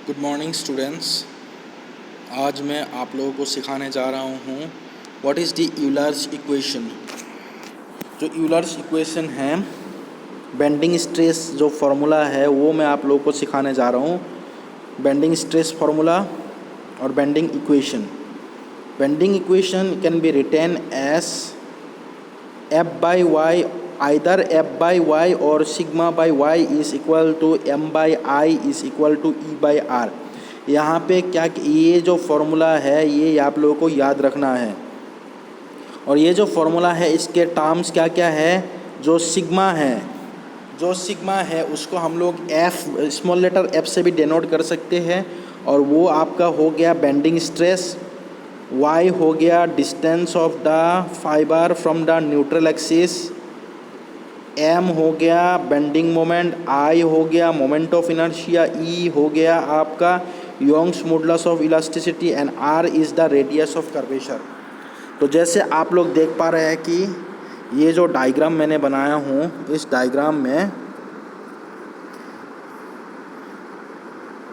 Good morning students. आज मैं आप लोगों को सिखाने जा रहा हूँ what is the Euler's equation. जो यूलर्स इक्वेशन है, बेंडिंग स्ट्रेस जो फार्मूला है वो मैं आप लोगों को सिखाने जा रहा हूँ। बेंडिंग स्ट्रेस फार्मूला और bending equation. Bending equation can be written as F by Y, either F by Y और sigma by Y is equal to M by I is equal to E by R. यहाँ पे क्या, ये जो formula है ये आप लोगों को याद रखना है। और ये जो फॉर्मूला है इसके टर्म्स क्या क्या है। जो सिग्मा है उसको हम लोग एफ, स्मॉल लेटर एफ से भी डिनोट कर सकते हैं। और वो आपका हो गया बेंडिंग स्ट्रेस। वाई हो गया distance of the fibre from the neutral axis. M हो गया बेंडिंग मोमेंट। आई हो गया मोमेंट ऑफ इनर्शिया। ई हो गया आपका Young's modulus of elasticity and R is the radius of curvature. तो जैसे आप लोग देख पा रहे हैं कि ये जो डायग्राम मैंने बनाया हूँ, इस डायग्राम में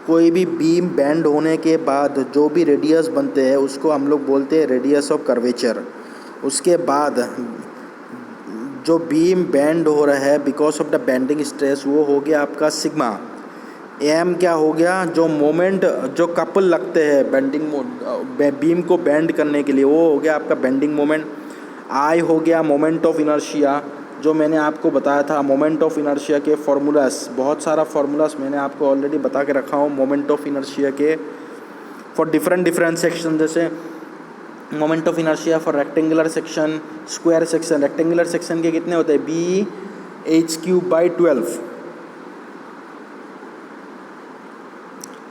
कोई भी बीम बेंड होने के बाद जो भी रेडियस बनते हैं उसको हम लोग बोलते हैं रेडियस ऑफ कर्वेचर। उसके बाद जो बीम बेंड हो रहा है because of the bending stress वो हो गया आपका सिग्मा। एम क्या हो गया, जो मोमेंट जो कपल लगते हैं बीम को बेंड करने के लिए, वो हो गया आपका बेंडिंग मोमेंट। आई हो गया मोमेंट ऑफ इनर्शिया, जो मैंने आपको बताया था मोमेंट ऑफ इनर्शिया के फार्मूलास, बहुत सारा फार्मूलास मैंने आपको ऑलरेडी बता के रखा हूँ मोमेंट ऑफ इनर्शिया के फॉर डिफरेंट सेक्शन। जैसे moment of inertia for rectangular section, square section. Rectangular section के कितने होते हैं, बी एच क्यूब बाई 12।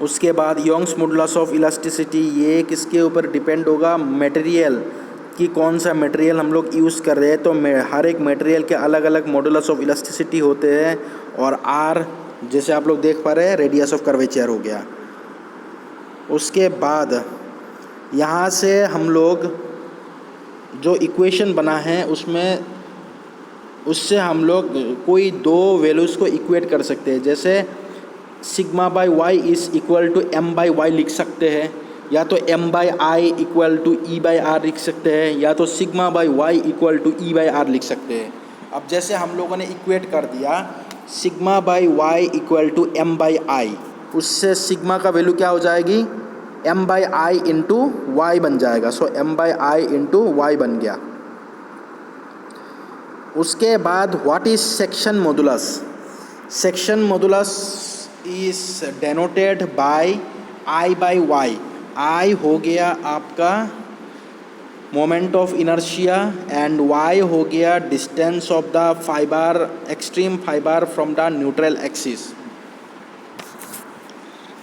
उसके बाद योंग्स मॉडुलस ऑफ इलास्टिसिटी, ये किसके ऊपर डिपेंड होगा, मटेरियल कि कौन सा मटेरियल हम लोग यूज़ कर रहे हैं। तो हर एक मटेरियल के अलग अलग मॉडुलस ऑफ इलास्टिसिटी होते हैं। और आर जैसे आप लोग देख पा रहे हैं रेडियस ऑफ कर्वेचर हो गया। उसके बाद यहाँ से हम लोग जो इक्वेशन बना है उससे हम लोग कोई दो वैल्यूज़ को इक्वेट कर सकते हैं। जैसे sigma by Y is equal to M by Y लिख सकते हैं, या तो M by I equal to E by R लिख सकते हैं, या तो sigma by Y equal to E by R लिख सकते हैं। अब जैसे हम लोगों ने इक्वेट कर दिया sigma by Y equal to M by I, उससे सिग्मा का वैल्यू क्या हो जाएगी, M by I into Y बन जाएगा। So M by I into Y बन गया। उसके बाद what is section modulus. Section modulus is denoted by I by Y. I हो गया आपका moment of inertia and Y हो गया distance of the fibre, extreme fibre from the neutral axis.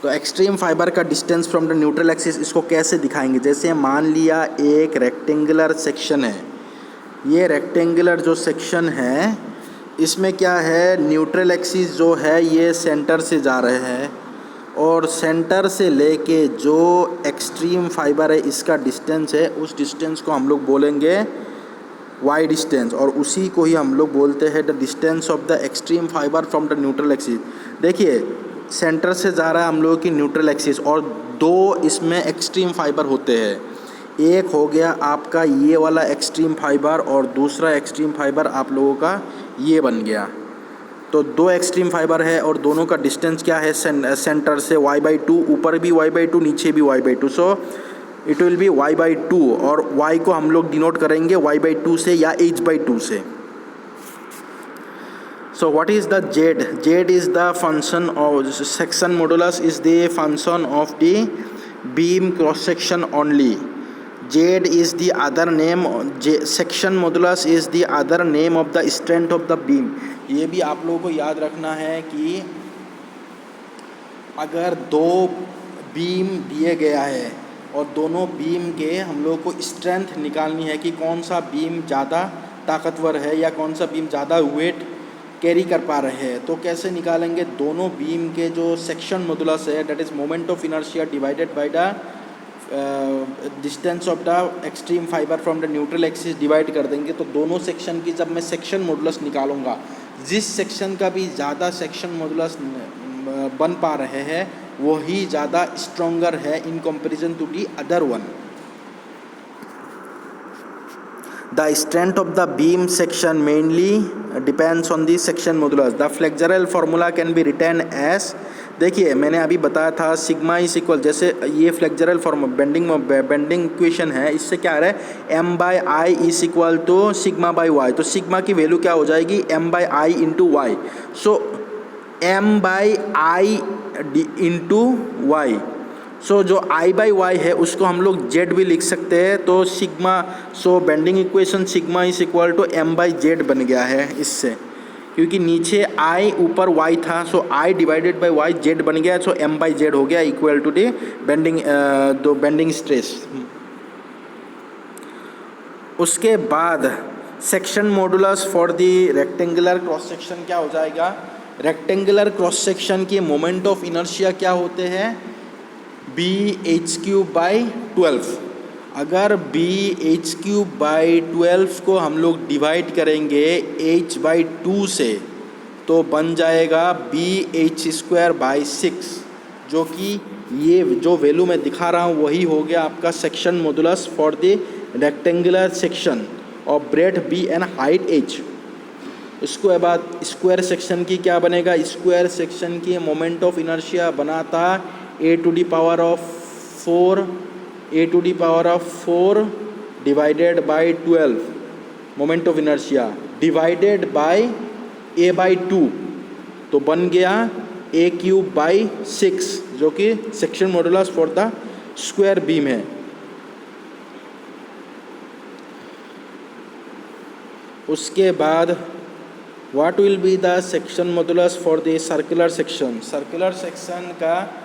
तो एक्सट्रीम फाइबर का distance from the neutral axis इसको कैसे दिखाएंगे। जैसे मान लिया एक रेक्टेंगुलर सेक्शन है, ये रेक्टेंगुलर जो सेक्शन है इसमें क्या है, न्यूट्रल एक्सिस जो है ये सेंटर से जा रहे हैं और सेंटर से लेके जो एक्सट्रीम फाइबर है इसका डिस्टेंस है, उस डिस्टेंस को हम लोग बोलेंगे वाई डिस्टेंस। और उसी को ही हम लोग बोलते हैं the distance of the extreme fibre from the neutral axis. देखिए सेंटर से जा रहा है हम लोगों की न्यूट्रल एक्सिस और दो इसमें एक्सट्रीम फाइबर होते हैं। एक हो गया आपका ये वाला एक्सट्रीम फाइबर और दूसरा एक्सट्रीम फाइबर आप लोगों का ये बन गया। तो दो एक्सट्रीम फाइबर है और दोनों का डिस्टेंस क्या है, सेंटर से y/2, ऊपर भी y/2 नीचे भी y/2। So it will be y/2 और y को हम लोग डिनोट करेंगे y/2 से या h/2 से। So what is the Z? Z is the function of section modulus is the function of the beam cross section only. Z is the other name, section modulus is the other name of the strength of the beam. ये भी आप लोगों को याद रखना है कि अगर दो बीम दिए गया है और दोनों बीम के हम लोग को स्ट्रेंथ निकालनी है कि कौन सा बीम ज़्यादा ताकतवर है या कौन सा बीम ज़्यादा वेट कैरी कर पा रहे हैं, तो कैसे निकालेंगे, दोनों बीम के जो सेक्शन मॉडुलस है that is moment of inertia divided by the distance of the extreme fibre from the neutral axis divide कर देंगे। तो दोनों सेक्शन की जब मैं सेक्शन मॉडुलस निकालूंगा, जिस सेक्शन का भी ज़्यादा सेक्शन मॉडुलस बन पा रहे हैं वही ज़्यादा स्ट्रोंगर है in comparison to the other one. The strength of the beam section mainly depends on the section modulus. The flexural formula can be written as, देखिए मैंने अभी बताया था सिग्मा इज इक्वल, जैसे ये फ्लेक्चरल फॉर्म बेंडिंग इक्वेशन है, इससे क्या आ रहा है M by I is equal to sigma by Y. तो सिग्मा की वैल्यू क्या हो जाएगी M by I into Y. So M by I into Y, so जो आई बाई वाई है उसको हम लोग जेड भी लिख सकते हैं। तो sigma, so bending equation sigma is equal to M by Z बन गया है इससे, क्योंकि नीचे आई ऊपर वाई था, so I divided by Y Z बन गया, सो एम बाई जेड हो गया equal to the bending stress. उसके बाद section modulus for the rectangular cross section क्या हो जाएगा, रेक्टेंगुलर क्रॉस सेक्शन के मोमेंट ऑफ इनर्शिया क्या होते हैं बी एच क्यूब बाई 12। अगर बी एच क्यूब बाई 12 को हम लोग डिवाइड करेंगे एच बाई 2 से, तो बन जाएगा बी एच स्क्वायर बाई 6, जो कि ये जो वैल्यू मैं दिखा रहा हूँ वही हो गया आपका section modulus for the rectangular section और breadth B and height H. इसको बाद स्क्वायर सेक्शन की क्या बनेगा, स्क्वायर सेक्शन की मोमेंट ऑफ इनर्शिया बनाता A to the power of 4 divided by 12 moment of inertia divided by A by 2, तो बन गया ए क्यूब बाई 6, जो कि section modulus for the square beam है। उसके बाद what will be the section modulus for the circular section. Circular section का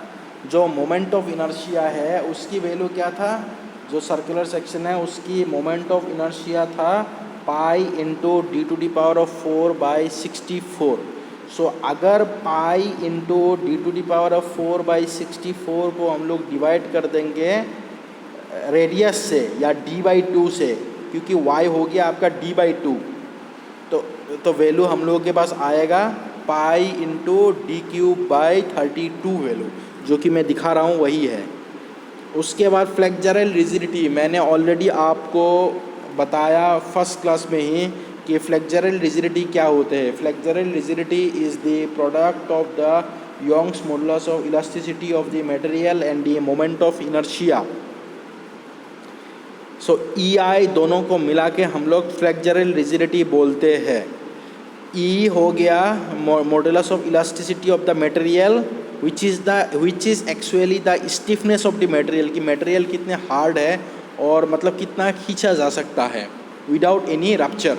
जो मोमेंट ऑफ इनर्शिया है उसकी वैल्यू क्या था, जो सर्कुलर सेक्शन है उसकी मोमेंट ऑफ इनर्शिया था pi into D to D power of 4 by 64। So अगर pi into D to D power of 4 by 64 को हम लोग डिवाइड कर देंगे रेडियस से या डी बाई 2 से, क्योंकि वाई हो गया आपका डी बाई 2, तो वैल्यू हम लोगों के पास आएगा पाई into D cube by 32 value, जो कि मैं दिखा रहा हूँ वही है। उसके बाद फ्लेक्चरल रिजिडिटी, मैंने ऑलरेडी आपको बताया फर्स्ट क्लास में ही कि फ्लेक्चरल रिजिडिटी क्या होते हैं। Flexural rigidity is the product of the Young's modulus of elasticity of the material and the moment of inertia. So E I दोनों को मिला के हम लोग फ्लेक्चरल रिजिडिटी बोलते हैं। ई हो गया modulus of elasticity of the material which is actually the stiffness of the material, कि मटेरियल कितने हार्ड है और मतलब कितना खींचा जा सकता है विदाउट एनी रप्चर।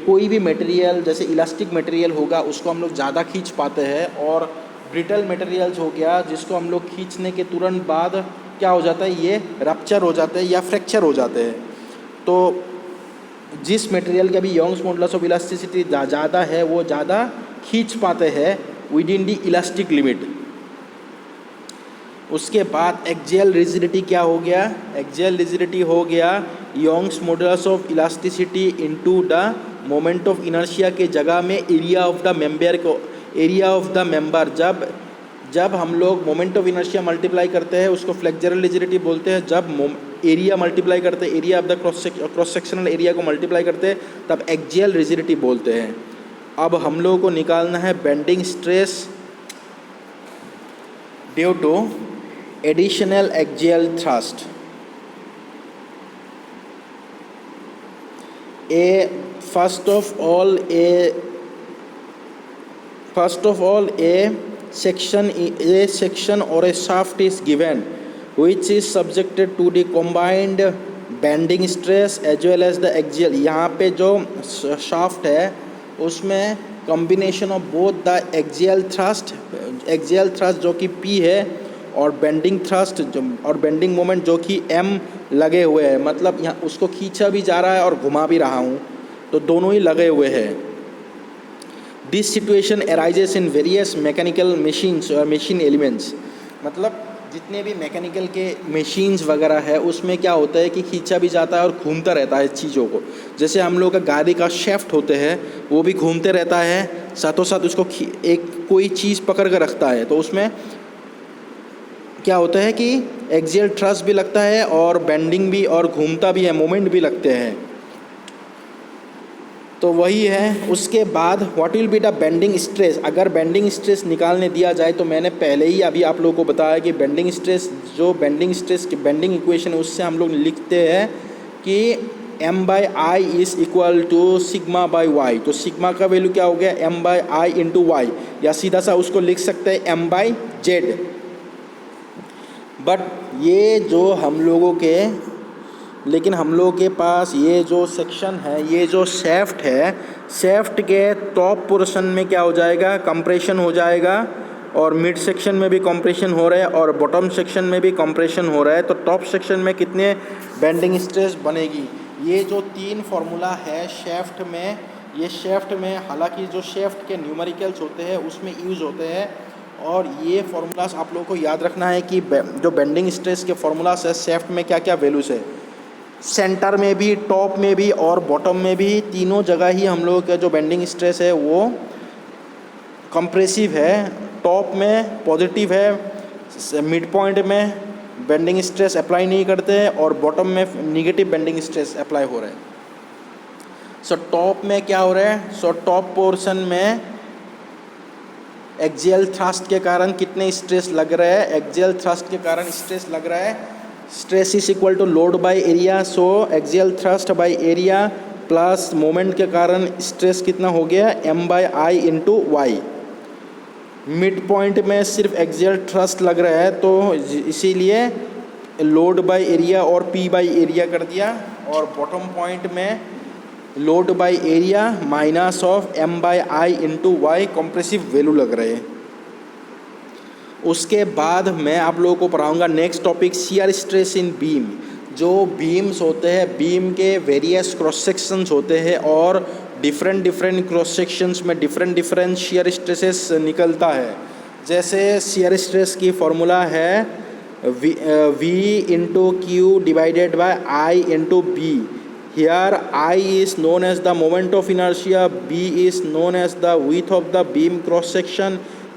कोई भी मटेरियल जैसे इलास्टिक मटेरियल होगा उसको हम लोग ज़्यादा खींच पाते हैं, और ब्रिटल मटेरियल्स हो गया जिसको हम लोग खींचने के तुरंत बाद क्या हो जाता है, ये रप्चर हो जाते हैं या फ्रैक्चर हो जाते हैं। तो जिस मटेरियल का भी योंग्स मॉडुलस ऑफ इलास्टिसिटी ज़्यादा है वो ज़्यादा खींच पाते हैं with in the elastic limit. उसके बाद एक्सियल रिजिडिटी क्या हो गया, एक्सियल रिजिडिटी हो गया Young's modulus of elasticity into the moment of inertia के जगह में एरिया ऑफ द मेंबर को, एरिया ऑफ द मेंबर जब हम लोग मोमेंट ऑफ इनर्शिया मल्टीप्लाई करते हैं उसको फ्लेक्चरल रिजिडिटी बोलते हैं। जब एरिया मल्टीप्लाई करते हैं, area of the cross sectional area को मल्टीप्लाई करते हैं, तब एक्सियल रिजिडिटी बोलते हैं। अब हम लोगों को निकालना है bending stress due to additional axial thrust. First of all a section or a shaft is given which is subjected to the combined bending stress as well as the axial। यहाँ पे जो शाफ्ट है उसमें combination of both the axial thrust जो कि P है और bending thrust और बेंडिंग मोमेंट जो कि M लगे हुए हैं, मतलब यहाँ उसको खींचा भी जा रहा है और घुमा भी रहा हूँ, तो दोनों ही लगे हुए हैं। This situation arises in various mechanical machines और मशीन एलिमेंट्स, मतलब जितने भी मैकेनिकल के मशीन्स वगैरह है उसमें क्या होता है कि खींचा भी जाता है और घूमता रहता है चीज़ों को। जैसे हम लोग का गाड़ी का शेफ्ट होते हैं वो भी घूमते रहता है, साथों साथ उसको एक कोई चीज़ पकड़ कर रखता है, तो उसमें क्या होता है कि एक्सियल थ्रस्ट भी लगता है और बेंडिंग भी और घूमता भी है, मोमेंट भी लगते हैं। तो वही है। उसके बाद what will be the bending stress. अगर बेंडिंग स्ट्रेस निकालने दिया जाए तो मैंने पहले ही अभी आप लोगों को बताया कि बेंडिंग स्ट्रेस की बेंडिंग इक्वेशन है, उससे हम लोग लिखते हैं कि m by I is equal to sigma by Y. तो सिग्मा का वैल्यू क्या हो गया, m by I into y, या सीधा सा उसको लिख सकते हैं m बाई जेड। बट ये जो हम लोगों के पास ये जो सेक्शन है, ये जो शेफ्ट है, शेफ्ट के टॉप पोर्शन में क्या हो जाएगा, कंप्रेशन हो जाएगा, और मिड सेक्शन में भी कंप्रेशन हो रहा है और बॉटम सेक्शन में भी कंप्रेशन हो रहा है। तो टॉप सेक्शन में कितने बेंडिंग स्ट्रेस बनेगी। ये जो 3 फार्मूला है शेफ्ट में, ये शेफ्ट में हालांकि जो शेफ्ट के न्यूमेरिकल्स होते हैं उसमें यूज़ होते हैं, और ये फार्मूलास आप लोगों को याद रखना है कि जो बेंडिंग स्ट्रेस के फार्मूलास है शेफ्ट में क्या क्या वैल्यूज़ है। सेंटर में भी, टॉप में भी और बॉटम में भी, तीनों जगह ही हम लोगों का जो बेंडिंग स्ट्रेस है वो कंप्रेसिव है। टॉप में पॉजिटिव है, मिड पॉइंट में बेंडिंग स्ट्रेस अप्लाई नहीं करते हैं, और बॉटम में निगेटिव बेंडिंग स्ट्रेस अप्लाई हो रहा है। सो टॉप में क्या हो रहा है, सो टॉप पोर्शन में एक्सियल थ्रस्ट के कारण कितने स्ट्रेस लग रहा है, एक्सियल थ्रस्ट के कारण स्ट्रेस लग रहा है, stress is equal to load by area. So axial thrust by area plus moment के कारण स्ट्रेस कितना हो गया, m by I into y. Mid point में सिर्फ एक्सियल थ्रस्ट लग रहा है तो इसीलिए लोड बाय एरिया और p बाई एरिया कर दिया, और बॉटम पॉइंट में load by area minus of m by I into y compressive value लग रहे हैं। उसके बाद मैं आप लोगों को पढ़ाऊंगा next topic shear stress in beam. जो बीम्स होते हैं, बीम के वेरियस क्रॉस सेक्शंस होते हैं, और डिफरेंट क्रॉस सेक्शंस में डिफरेंट शियर स्ट्रेसेस निकलता है। जैसे शियर स्ट्रेस की फॉर्मूला है v into Q divided by I into b. Here I is known as the moment of inertia, B is known as the width of the beam cross section,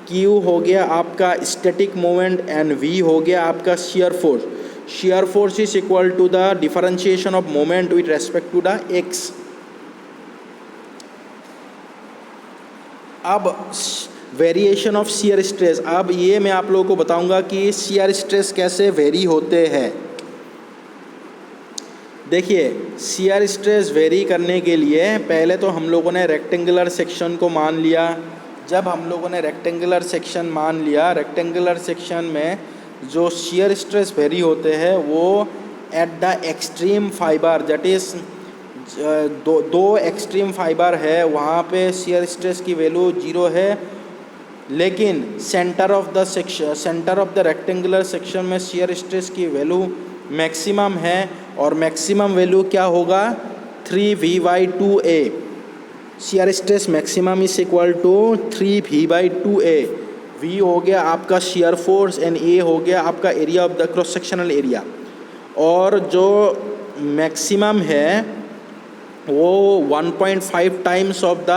Q हो गया आपका static moment, and V हो गया आपका shear force. Shear force is equal to the differentiation of moment with respect to the x। अब variation of shear stress, अब ये मैं आप लोगों को बताऊंगा कि शियर स्ट्रेस कैसे वेरी होते हैं। देखिए, शियर स्ट्रेस वेरी करने के लिए पहले तो हम लोगों ने रेक्टेंगुलर सेक्शन को मान लिया। जब हम लोगों ने रेक्टेंगुलर सेक्शन मान लिया, रेक्टेंगुलर सेक्शन में जो शियर स्ट्रेस वेरी होते हैं वो at the extreme fibre, that is दो एक्सट्रीम फाइबर है, वहाँ पे शियर स्ट्रेस की वैल्यू 0 है, लेकिन centre of the rectangular section में शियर स्ट्रेस की वैल्यू मैक्सिमम है, और मैक्सिमम वैल्यू क्या होगा 3v/2a। Shear stress maximum is equal to 3v/2a। v हो गया आपका शियर फोर्स एंड a हो गया आपका area of the cross sectional area, और जो मैक्सिमम है वो 1.5 times of the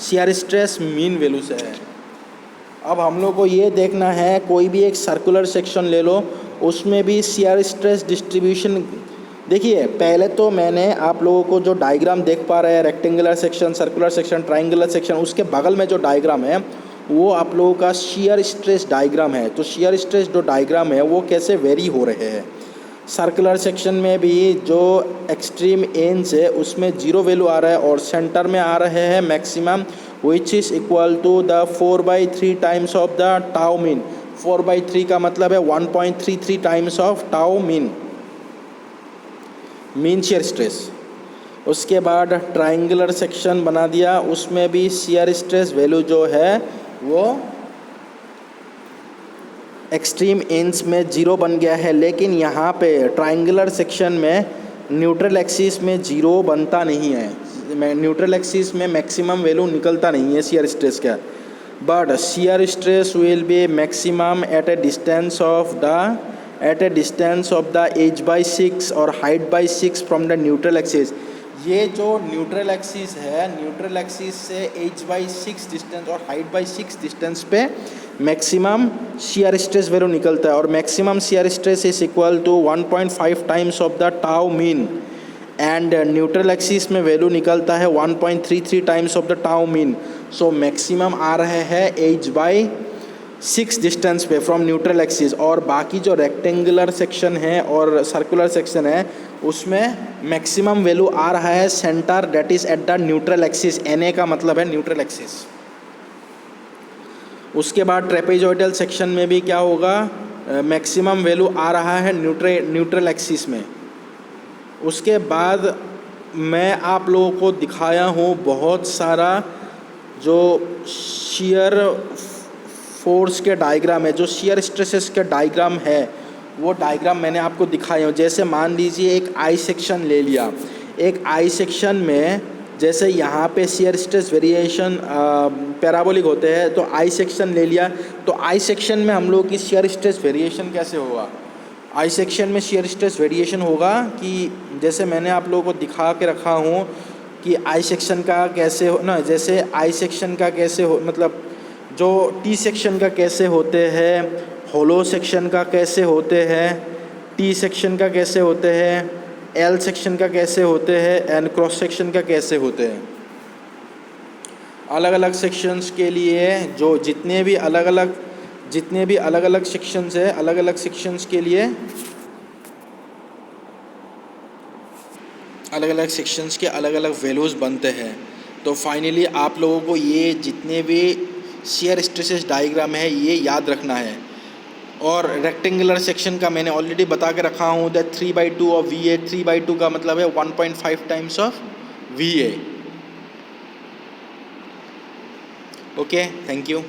shear stress mean value से है। अब हम लोग को ये देखना है, कोई भी एक सर्कुलर सेक्शन ले लो, उसमें भी शियर स्ट्रेस डिस्ट्रीब्यूशन। देखिए, पहले तो मैंने आप लोगों को जो डायग्राम देख पा रहे हैं, rectangular section, circular section, triangular section, उसके बगल में जो डायग्राम है वो आप लोगों का शियर स्ट्रेस डायग्राम है। तो शियर स्ट्रेस जो डायग्राम है वो कैसे वेरी हो रहे हैं। सर्कुलर सेक्शन में भी जो एक्सट्रीम एंड्स है उसमें 0 वैल्यू आ रहा है, और सेंटर में आ रहे हैं maximum, which is equal to the 4/3 times of the tau mean. 4/3 का मतलब है 1.33 times of tau mean shear stress. उसके बाद ट्रायंगुलर सेक्शन बना दिया, उसमें भी शियर स्ट्रेस वैल्यू जो है वो एक्सट्रीम एंड्स में 0 बन गया है, लेकिन यहाँ पे ट्रायंगुलर सेक्शन में न्यूट्रल एक्सिस में 0 बनता नहीं है। न्यूट्रल एक्सिस में मैक्सिमम वैल्यू निकलता नहीं है शियर स्ट्रेस का, but shear stress will be maximum at a distance of the एज/6 और हाइट/6 फ्रॉम द न्यूट्रल एक्सिस। ये जो न्यूट्रल एक्सिस है, न्यूट्रल एक्सिस से h/6 डिस्टेंस और हाइट/6 डिस्टेंस पे मैक्सिमम शियर स्ट्रेस वैल्यू निकलता है, और maximum shear stress is equal to 1.5 times of the tau mean, and neutral axis में वैल्यू निकलता है 1.33 times of the tau mean. So maximum आ रहे हैं h/6 डिस्टेंस पे फ्रॉम न्यूट्रल एक्सिस, और बाकी जो रेक्टेंगुलर सेक्शन है और सर्कुलर सेक्शन है उसमें मैक्सिमम वैल्यू आ रहा है centre, that is at the neutral axis. Na का मतलब है न्यूट्रल एक्सिस। उसके बाद ट्रेपेजॉइडल सेक्शन में भी क्या होगा, मैक्सिमम वैल्यू आ रहा है न्यूट्रल एक्सिस में। उसके बाद मैं आप लोगों को दिखाया हूँ बहुत सारा जो शियर फोर्स के डायग्राम है, जो शियर स्ट्रेसेस के डायग्राम है, वो डायग्राम मैंने आपको दिखाए हो। जैसे मान लीजिए एक आई सेक्शन ले लिया, एक आई सेक्शन में जैसे यहाँ पे शियर स्ट्रेस वेरिएशन पैराबोलिक होते हैं, तो आई सेक्शन ले लिया, तो आई सेक्शन में हम लोग की शियर स्ट्रेस वेरिएशन कैसे होगा। आई सेक्शन में शियर स्ट्रेस वेरिएशन होगा कि जैसे मैंने आप लोगों को दिखा के रखा हूँ कि आई सेक्शन का कैसे हो ना, जैसे आई सेक्शन का कैसे हो, मतलब जो टी सेक्शन का कैसे होते हैं, होलो सेक्शन का कैसे होते हैं, टी सेक्शन का कैसे होते हैं, एल सेक्शन का कैसे होते हैं, एंड क्रॉस सेक्शन का कैसे होते हैं। अलग अलग सेक्शंस के लिए जो जितने भी अलग अलग सेक्शंस है, अलग अलग सेक्शंस के लिए अलग अलग सेक्शंस के अलग अलग वैल्यूज़ बनते हैं। तो फाइनली आप लोगों को ये जितने भी शियर स्ट्रेसेस डायग्राम है ये याद रखना है। और रेक्टेंगुलर सेक्शन का मैंने ऑलरेडी बता के रखा हूँ दैट 3/2 ऑफ VA, 3/2 का मतलब है 1.5 times of VA। Okay, thank you.